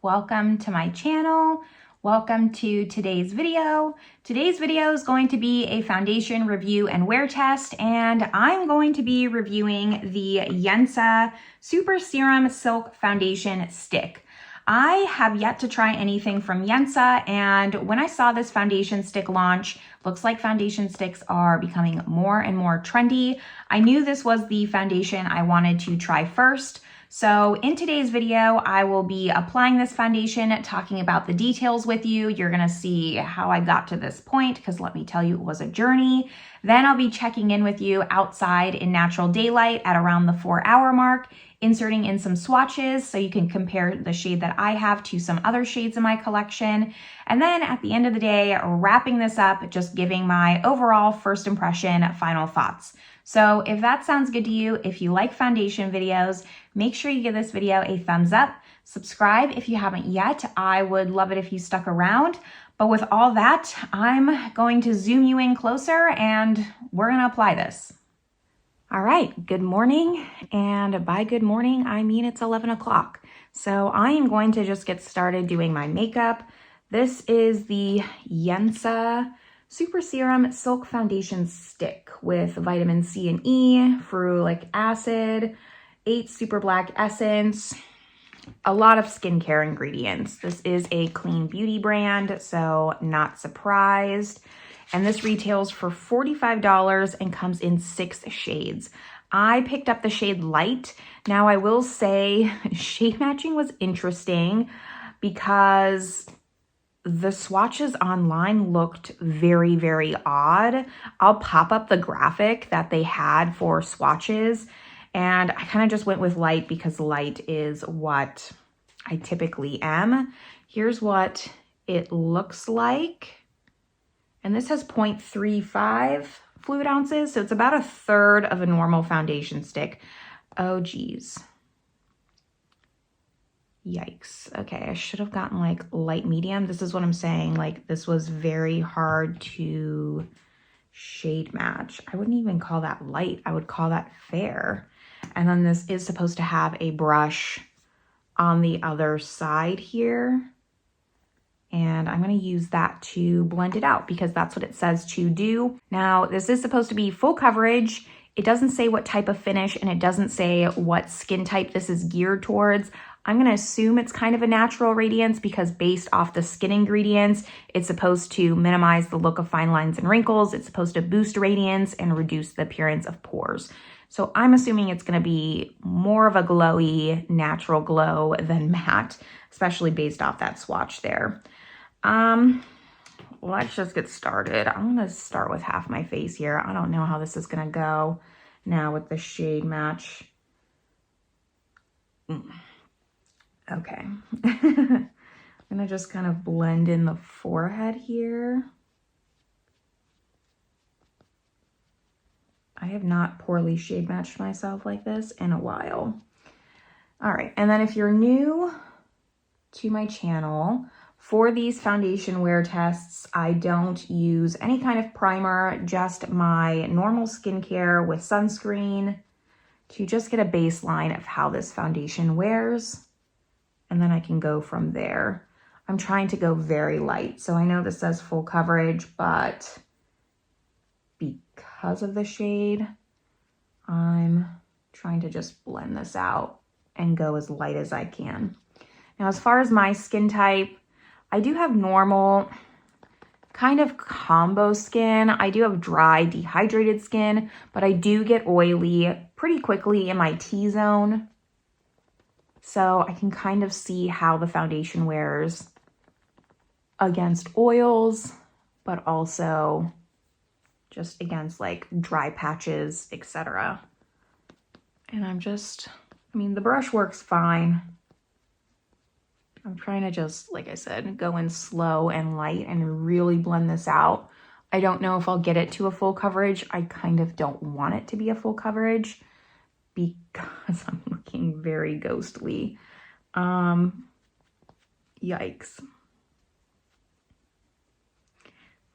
welcome to my channel. Welcome to today's video. Today's video is going to be a foundation review and wear test, and I'm going to be reviewing the Yensa Super Serum Silk Foundation Stick. I have yet to try anything from Yensa, and when I saw this foundation stick launch, looks like foundation sticks are becoming more and more trendy. I knew this was the foundation I wanted to try first. So in today's video, I will be applying this foundation, talking about the details with you. You're gonna see how I got to this point, because let me tell you, it was a journey. Then I'll be checking in with you outside in natural daylight at around the 4-hour mark, inserting in some swatches so you can compare the shade that I have to some other shades in my collection. And then at the end of the day, wrapping this up, just giving my overall first impression, final thoughts. So if that sounds good to you, if you like foundation videos, make sure you give this video a thumbs up. Subscribe if you haven't yet. I would love it if you stuck around. But with all that, I'm going to zoom you in closer and we're gonna apply this. All right, good morning. And by good morning, I mean it's 11 o'clock. So I am going to just get started doing my makeup. This is the Yensa Super Serum Silk Foundation Stick with vitamin C and E, ferulic acid, 8 super black essence, a lot of skincare ingredients. This is a clean beauty brand, so not surprised. And this retails for $45 and comes in 6 shades. I picked up the shade Light. Now I will say shade matching was interesting because the swatches online looked very, very odd. I'll pop up the graphic that they had for swatches, and I kind of just went with Light because Light is what I typically am. Here's what it looks like. And this has 0.35 fluid ounces, so it's about a third of a normal foundation stick. Oh, geez. Yikes. Okay, I should have gotten like light medium. This is what I'm saying. Like, this was very hard to shade match. I wouldn't even call that light. I would call that fair. And then this is supposed to have a brush on the other side here. And I'm going to use that to blend it out because that's what it says to do. Now, this is supposed to be full coverage. It doesn't say what type of finish and it doesn't say what skin type this is geared towards. I'm going to assume it's kind of a natural radiance because based off the skin ingredients, it's supposed to minimize the look of fine lines and wrinkles. It's supposed to boost radiance and reduce the appearance of pores. So I'm assuming it's going to be more of a glowy, natural glow than matte, especially based off that swatch there. Let's just get started. I'm going to start with half my face here. I don't know how this is going to go now with the shade match. Okay. I'm going to just kind of blend in the forehead here. I have not poorly shade matched myself like this in a while. All right. And then if you're new to my channel, for these foundation wear tests, I don't use any kind of primer, just my normal skincare with sunscreen to just get a baseline of how this foundation wears. And then I can go from there. I'm trying to go very light. So I know this says full coverage, but because of the shade, I'm trying to just blend this out and go as light as I can. Now, as far as my skin type, I do have normal kind of combo skin. I do have dry, dehydrated skin, but I do get oily pretty quickly in my T-zone. So I can kind of see how the foundation wears against oils, but also just against like dry patches, etc. And I mean, the brush works fine. I'm trying to just, like I said, go in slow and light and really blend this out. I don't know if I'll get it to a full coverage. I kind of don't want it to be a full coverage because I'm looking very ghostly. Yikes.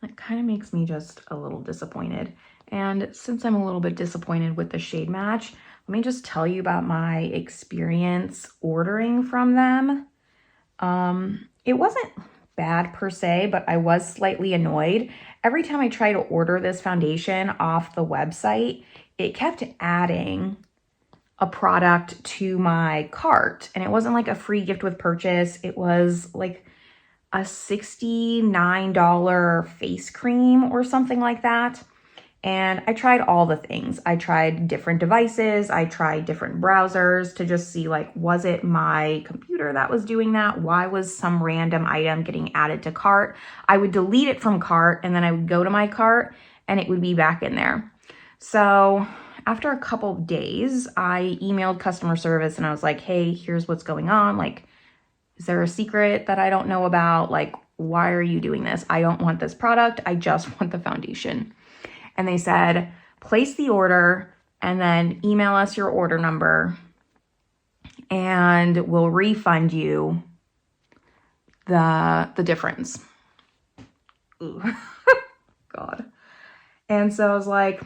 That kind of makes me just a little disappointed. And since I'm a little bit disappointed with the shade match, let me just tell you about my experience ordering from them. It wasn't bad per se, but I was slightly annoyed. Every time I tried to order this foundation off the website, it kept adding a product to my cart, and it wasn't like a free gift with purchase. It was like a $69 face cream or something like that. And I tried all the things. I tried different devices. I tried different browsers to just see, like, was it my computer that was doing that? Why was some random item getting added to cart? I would delete it from cart, and then I would go to my cart and it would be back in there. So after a couple of days, I emailed customer service and I was like, hey, here's what's going on. Like, is there a secret that I don't know about? Like, why are you doing this? I don't want this product. I just want the foundation. And they said, place the order and then email us your order number and we'll refund you the difference. Ooh. God. And so I was like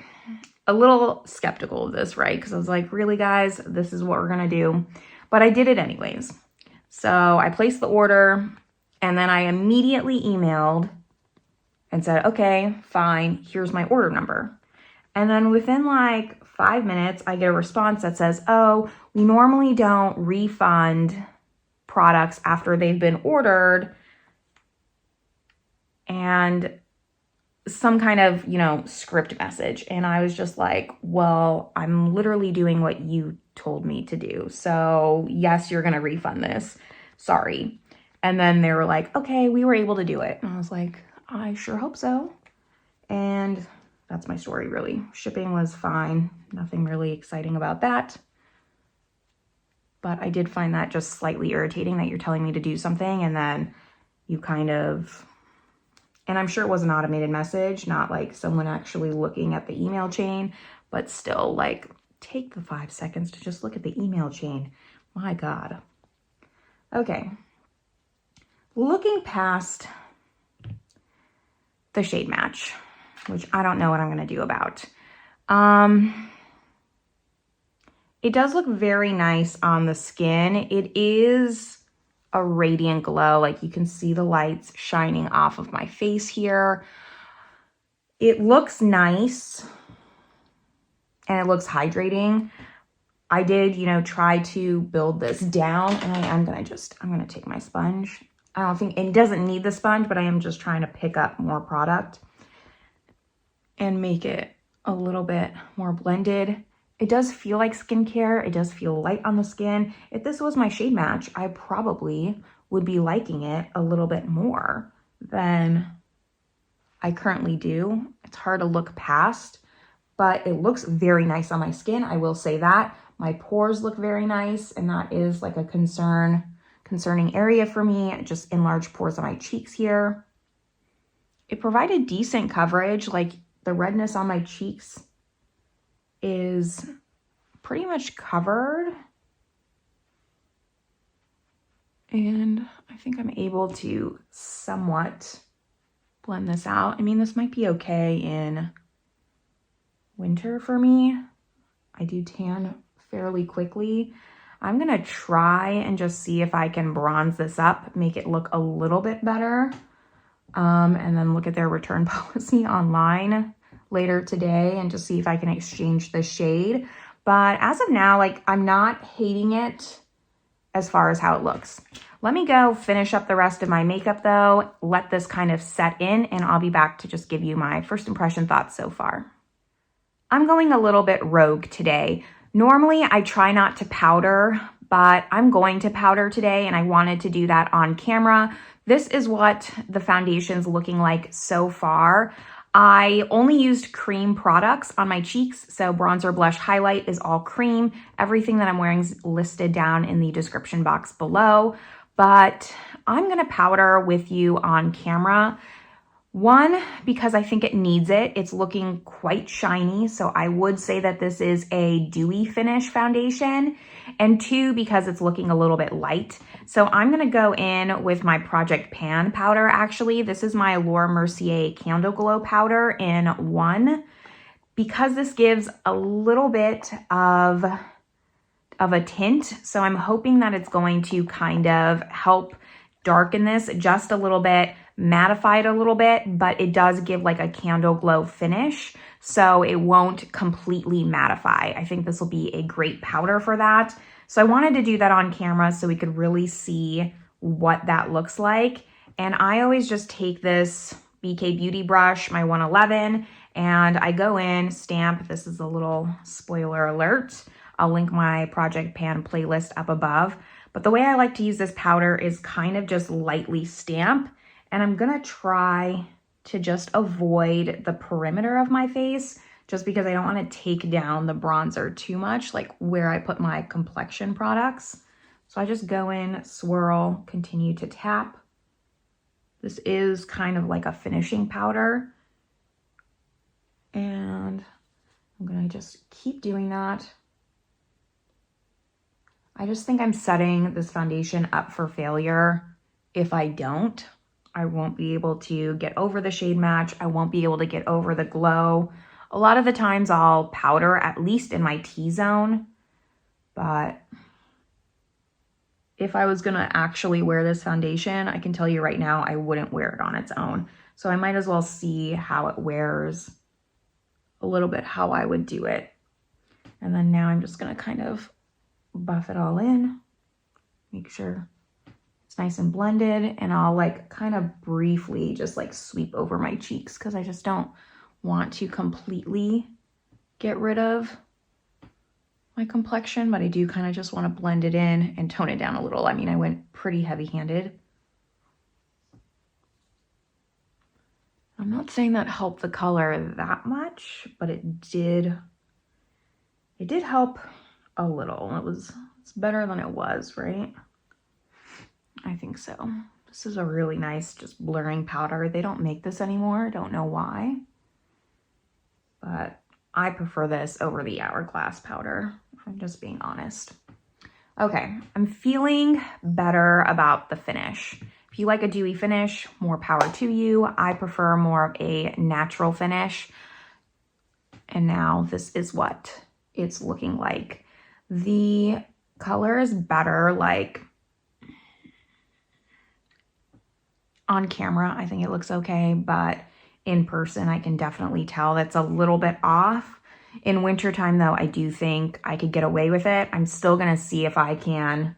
a little skeptical of this, right? Because I was like, really, guys, this is what we're going to do. But I did it anyways. So I placed the order and then I immediately emailed and said, okay, fine, here's my order number. And then within like 5 minutes, I get a response that says, oh, we normally don't refund products after they've been ordered, and some kind of, script message. And I was just like, well, I'm literally doing what you told me to do. So yes, you're going to refund this. Sorry. And then they were like, okay, we were able to do it. And I was like, I sure hope so. And that's my story, really. Shipping was fine. Nothing really exciting about that. But I did find that just slightly irritating that you're telling me to do something and then you kind of, and I'm sure it was an automated message, not like someone actually looking at the email chain, but still, like, take the 5 seconds to just look at the email chain. My God. Okay. Looking past the shade match, which I don't know what I'm going to do about. It does look very nice on the skin. It is a radiant glow. Like, you can see the lights shining off of my face here. It looks nice and it looks hydrating. I did, try to build this down, and I'm going to take my sponge. I don't think, it doesn't need the sponge, but I am just trying to pick up more product and make it a little bit more blended. It does feel like skincare. It does feel light on the skin. If this was my shade match, I probably would be liking it a little bit more than I currently do. It's hard to look past, but it looks very nice on my skin. I will say that. My pores look very nice, and that is like a concerning area for me, just enlarged pores on my cheeks here. It provided decent coverage. Like, the redness on my cheeks is pretty much covered. And I think I'm able to somewhat blend this out. I mean, this might be okay in winter for me. I do tan fairly quickly. I'm gonna try and just see if I can bronze this up, make it look a little bit better. And then look at their return policy online later today and just see if I can exchange the shade. But as of now, like, I'm not hating it as far as how it looks. Let me go finish up the rest of my makeup though, let this kind of set in, and I'll be back to just give you my first impression thoughts so far. I'm going a little bit rogue today. Normally I try not to powder, but I'm going to powder today and I wanted to do that on camera. This is what the foundation's looking like so far. I only used cream products on my cheeks, so bronzer, blush, highlight is all cream. Everything that I'm wearing is listed down in the description box below, but I'm gonna powder with you on camera. One, because I think it needs it. It's looking quite shiny, so I would say that this is a dewy finish foundation. And two, because it's looking a little bit light. So I'm gonna go in with my Project Pan powder, actually. This is my Mercier Candleglow powder in 1. Because this gives a little bit of a tint, so I'm hoping that it's going to kind of help darken this just a little bit, mattify it a little bit, but it does give like a candle glow finish, so it won't completely mattify. I think this will be a great powder for that. So I wanted to do that on camera so we could really see what that looks like. And I always just take this BK Beauty brush, my 111, and I go in, stamp. This is a little spoiler alert. I'll link my Project Pan playlist up above. But the way I like to use this powder is kind of just lightly stamp. And I'm gonna try to just avoid the perimeter of my face just because I don't wanna take down the bronzer too much, like where I put my complexion products. So I just go in, swirl, continue to tap. This is kind of like a finishing powder. And I'm gonna just keep doing that. I just think I'm setting this foundation up for failure. If I don't, I won't be able to get over the shade match. I won't be able to get over the glow. A lot of the times I'll powder, at least in my T-zone, but if I was gonna actually wear this foundation, I can tell you right now, I wouldn't wear it on its own. So I might as well see how it wears, a little bit how I would do it. And then now I'm just gonna kind of buff it all in, make sure it's nice and blended, and I'll like kind of briefly just like sweep over my cheeks because I just don't want to completely get rid of my complexion, but I do kind of just want to blend it in and tone it down a little. I mean, I went pretty heavy-handed. I'm not saying that helped the color that much, but it did help a little. It's better than it was, right? I think so. This is a really nice just blurring powder. They don't make this anymore. Don't know why, but I prefer this over the Hourglass powder. I'm just being honest. Okay, I'm feeling better about the finish. If you like a dewy finish, more power to you. I prefer more of a natural finish. And now this is what it's looking like. The color is better, like on camera, I think it looks okay, but in person, I can definitely tell that's a little bit off. In wintertime, though, I do think I could get away with it. I'm still gonna see if I can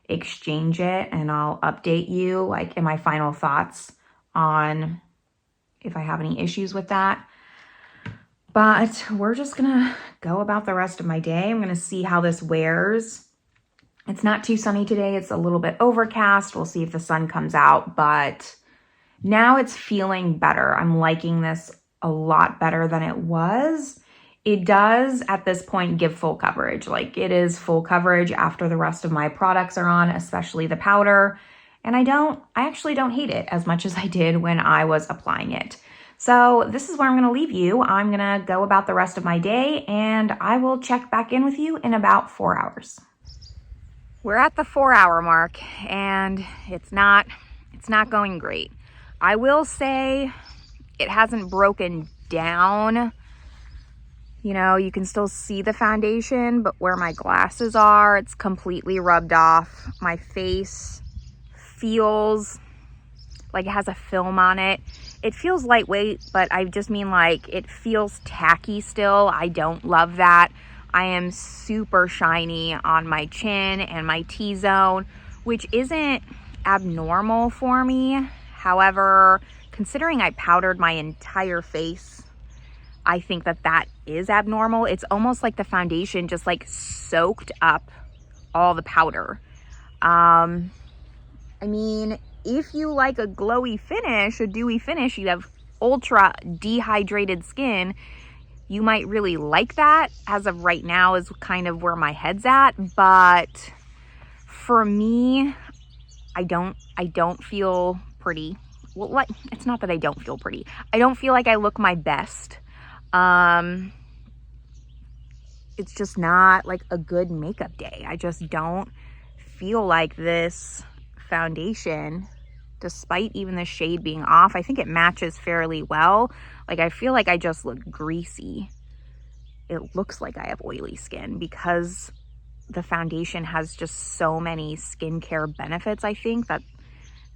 exchange it, and I'll update you like in my final thoughts on if I have any issues with that. But we're just gonna go about the rest of my day. I'm gonna see how this wears. It's not too sunny today. It's a little bit overcast. We'll see if the sun comes out, but now it's feeling better. I'm liking this a lot better than it was. It does at this point give full coverage. Like it is full coverage after the rest of my products are on, especially the powder. And I actually don't hate it as much as I did when I was applying it. So this is where I'm gonna leave you. I'm gonna go about the rest of my day and I will check back in with you in about 4 hours. We're at the 4-hour mark and it's not going great. I will say it hasn't broken down. You know, you can still see the foundation, but where my glasses are, it's completely rubbed off. My face feels like it has a film on it. It feels lightweight, but I just mean like it feels tacky still. I don't love that. I am super shiny on my chin and my T-zone, which isn't abnormal for me. However, considering I powdered my entire face, I think that is abnormal. It's almost like the foundation just like soaked up all the powder. I mean, if you like a glowy finish, a dewy finish, you have ultra dehydrated skin, you might really like that. As of right now is kind of where my head's at. But for me, I don't feel pretty. Well, like, it's not that I don't feel pretty. I don't feel like I look my best. It's just not like a good makeup day. I just don't feel like this foundation, despite even the shade being off, I think it matches fairly well. Like I feel like I just look greasy. It looks like I have oily skin because the foundation has just so many skincare benefits, I think, that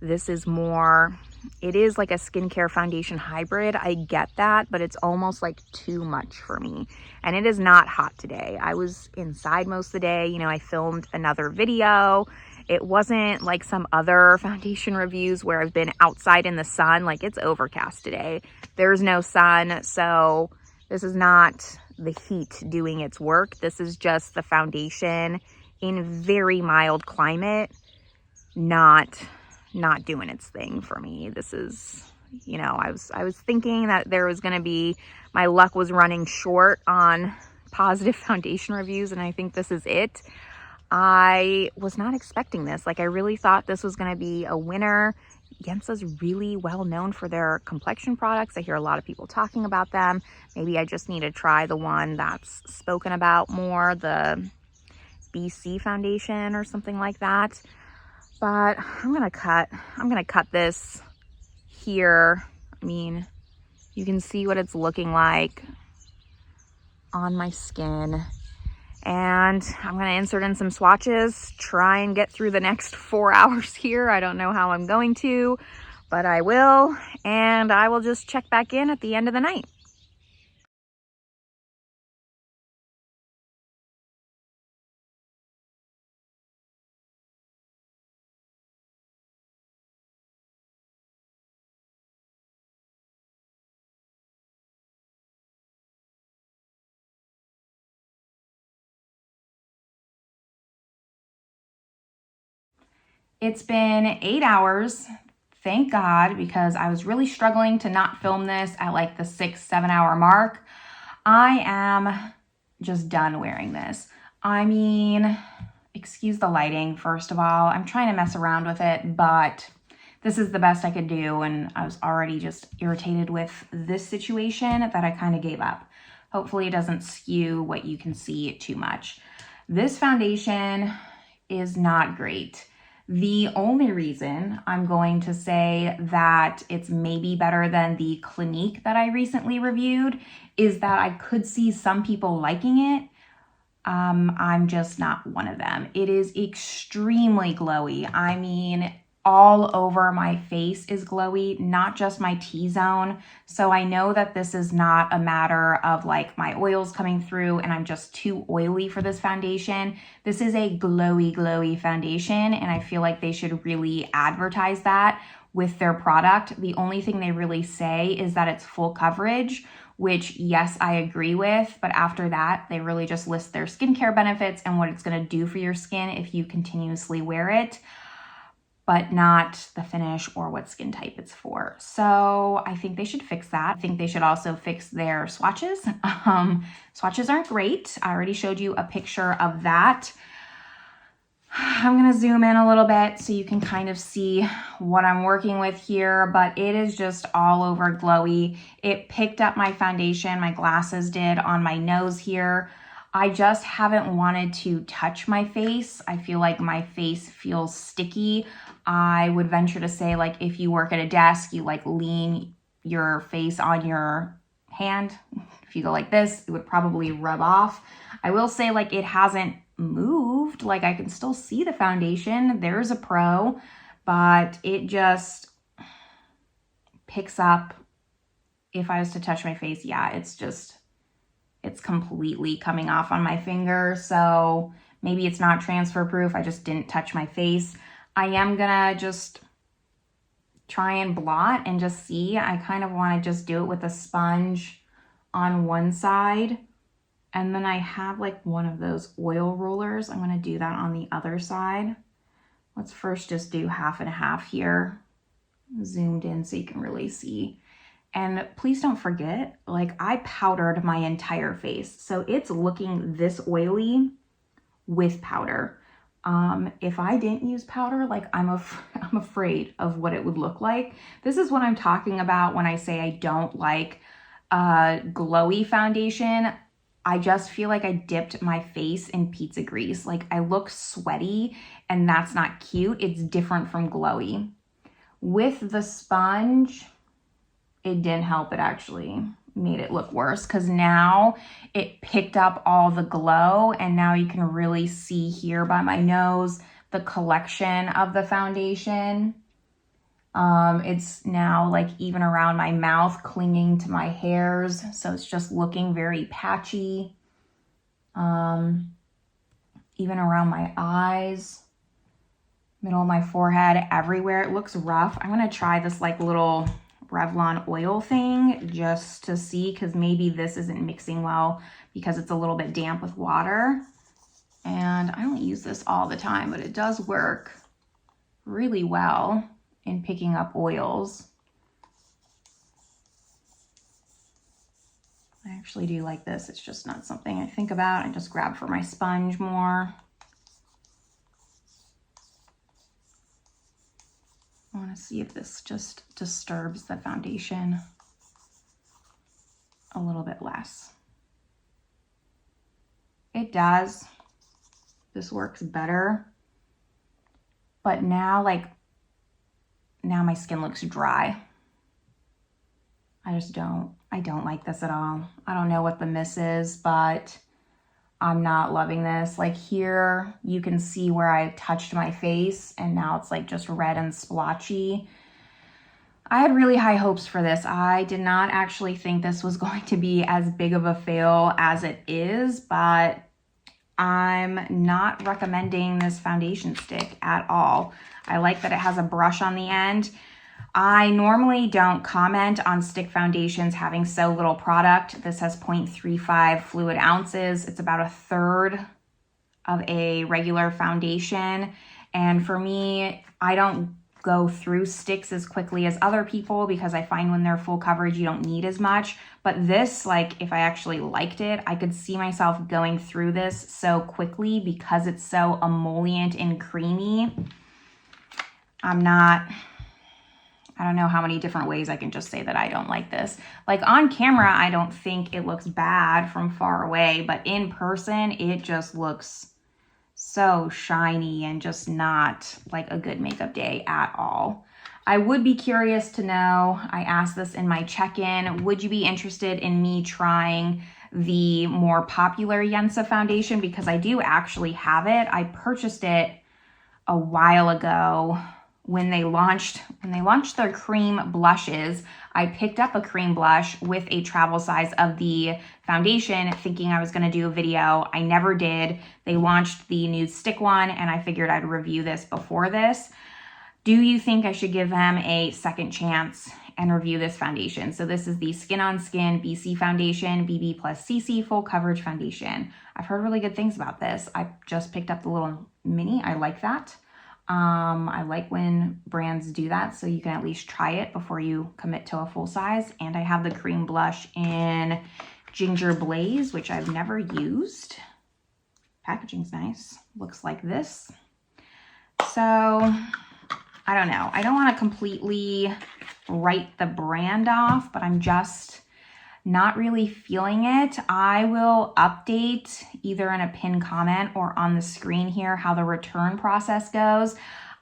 This is more, it is like a skincare foundation hybrid. I get that, but it's almost like too much for me. And it is not hot today. I was inside most of the day. You know, I filmed another video. It wasn't like some other foundation reviews where I've been outside in the sun. Like, it's overcast today. There's no sun. So this is not the heat doing its work. This is just the foundation in very mild climate, not doing its thing for me. This is, you know, I was thinking that there was going to be, my luck was running short on positive foundation reviews, and I think this is it. I was not expecting this. Like, I really thought this was going to be a winner. Yensa's really well known for their complexion products. I hear a lot of people talking about them. Maybe I just need to try the one that's spoken about more, the BC foundation or something like that. But I'm gonna cut this here. I mean, you can see what it's looking like on my skin. And I'm gonna insert in some swatches, try and get through the next 4 hours here. I don't know how I'm going to, but I will. And I will just check back in at the end of the night. It's been 8 hours, thank God, because I was really struggling to not film this at like the 6-7 hour mark. I am just done wearing this. I mean, excuse the lighting, first of all. I'm trying to mess around with it, but this is the best I could do, and I was already just irritated with this situation that I kind of gave up. Hopefully it doesn't skew what you can see too much. This foundation is not great. The only reason I'm going to say that it's maybe better than the Clinique that I recently reviewed is that I could see some people liking it. I'm just not one of them. It is extremely glowy. I mean, all over my face is glowy, not just my T-zone. So I know that this is not a matter of like my oils coming through and I'm just too oily for this foundation. This is a glowy foundation, and I feel like they should really advertise that with their product. The only thing they really say is that it's full coverage, which yes, I agree with, but after that, they really just list their skincare benefits and what it's gonna do for your skin if you continuously wear it, but not the finish or what skin type it's for. So I think they should fix that. I think they should also fix their swatches. Swatches aren't great. I already showed you a picture of that. I'm gonna zoom in a little bit so you can kind of see what I'm working with here, but it is just all over glowy. It picked up my foundation, my glasses did, on my nose here. I just haven't wanted to touch my face. I feel like my face feels sticky. I would venture to say, like, if you work at a desk, you like lean your face on your hand. If you go like this, it would probably rub off. I will say, like, it hasn't moved. Like, I can still see the foundation. There's a pro, but it just picks up. If I was to touch my face, yeah, it's completely coming off on my finger. So maybe it's not transfer proof. I just didn't touch my face. I am gonna just try and blot and just see. I kind of want to just do it with a sponge on one side. And then I have like one of those oil rollers. I'm going to do that on the other side. Let's first just do half and half here, zoomed in so you can really see. And please don't forget, like, I powdered my entire face. So it's looking this oily with powder. If I didn't use powder, like, I'm afraid of what it would look like. This is what I'm talking about when I say I don't like glowy foundation. I just feel like I dipped my face in pizza grease. Like, I look sweaty, and that's not cute. It's different from glowy. With the sponge, it didn't help. It actually made it look worse, because now it picked up all the glow, and now you can really see here by my nose the collection of the foundation. It's now like even around my mouth, clinging to my hairs. So it's just looking very patchy. Even around my eyes, middle of my forehead, everywhere. It looks rough. I'm gonna try this like little Revlon oil thing just to see, because maybe this isn't mixing well because it's a little bit damp with water. And I don't use this all the time, but it does work really well in picking up oils. I actually do like this. It's just not something I think about. I just grab for my sponge more. I want to see if this just disturbs the foundation a little bit less. It does. This works better. But now, now my skin looks dry. I don't like this at all. I don't know what the miss is, but I'm not loving this. Like here, you can see where I touched my face and now it's like just red and splotchy. I had really high hopes for this. I did not actually think this was going to be as big of a fail as it is, but I'm not recommending this foundation stick at all. I like that it has a brush on the end. I normally don't comment on stick foundations having so little product. This has 0.35 fluid ounces. It's about a third of a regular foundation. And for me, I don't go through sticks as quickly as other people because I find when they're full coverage, you don't need as much. But this, like if I actually liked it, I could see myself going through this so quickly because it's so emollient and creamy. I don't know how many different ways I can just say that I don't like this. Like on camera, I don't think it looks bad from far away, but in person, it just looks so shiny and just not like a good makeup day at all. I would be curious to know, I asked this in my check-in, would you be interested in me trying the more popular Yensa foundation? Because I do actually have it. I purchased it a while ago. When they launched their cream blushes, I picked up a cream blush with a travel size of the foundation thinking I was going to do a video. I never did. They launched the nude stick one and I figured I'd review this before this. Do you think I should give them a second chance and review this foundation? So this is the Skin on Skin BC Foundation, BB plus CC Full Coverage Foundation. I've heard really good things about this. I just picked up the little mini. I like that. I like when brands do that, so you can at least try it before you commit to a full size. And I have the cream blush in Ginger Blaze, which I've never used. Packaging's nice. Looks like this. So, I don't know. I don't want to completely write the brand off, but I'm just not really feeling it. I will update either in a pinned comment or on the screen here how the return process goes.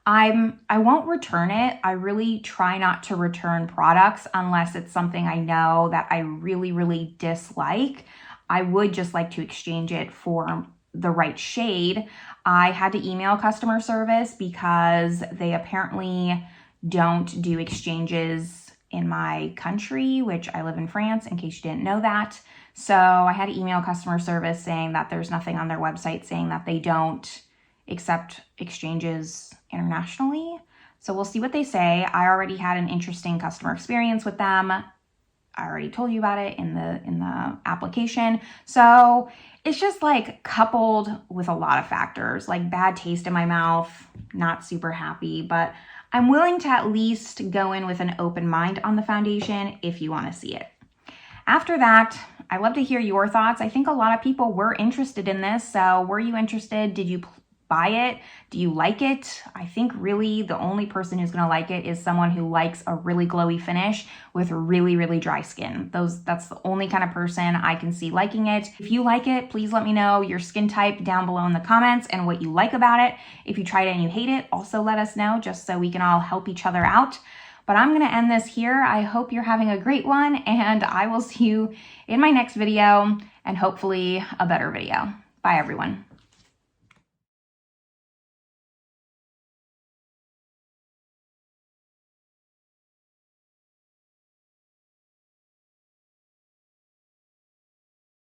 I won't return it. I really try not to return products unless it's something I know that I really, really dislike. I would just like to exchange it for the right shade. I had to email customer service because they apparently don't do exchanges in my country, which I live in France, in case you didn't know that. So I had to email customer service saying that there's nothing on their website saying that they don't accept exchanges internationally. So we'll see what they say. I already had an interesting customer experience with them. I already told you about it in the application. So it's just like coupled with a lot of factors, like bad taste in my mouth, not super happy, but I'm willing to at least go in with an open mind on the foundation if you want to see it. After that, I'd love to hear your thoughts. I think a lot of people were interested in this. So were you interested? Did you buy it? Do you like it? I think really the only person who's going to like it is someone who likes a really glowy finish with really, really dry skin. That's the only kind of person I can see liking it. If you like it, please let me know your skin type down below in the comments and what you like about it. If you tried it and you hate it, also let us know just so we can all help each other out. But I'm going to end this here. I hope you're having a great one, and I will see you in my next video and hopefully a better video. Bye, everyone.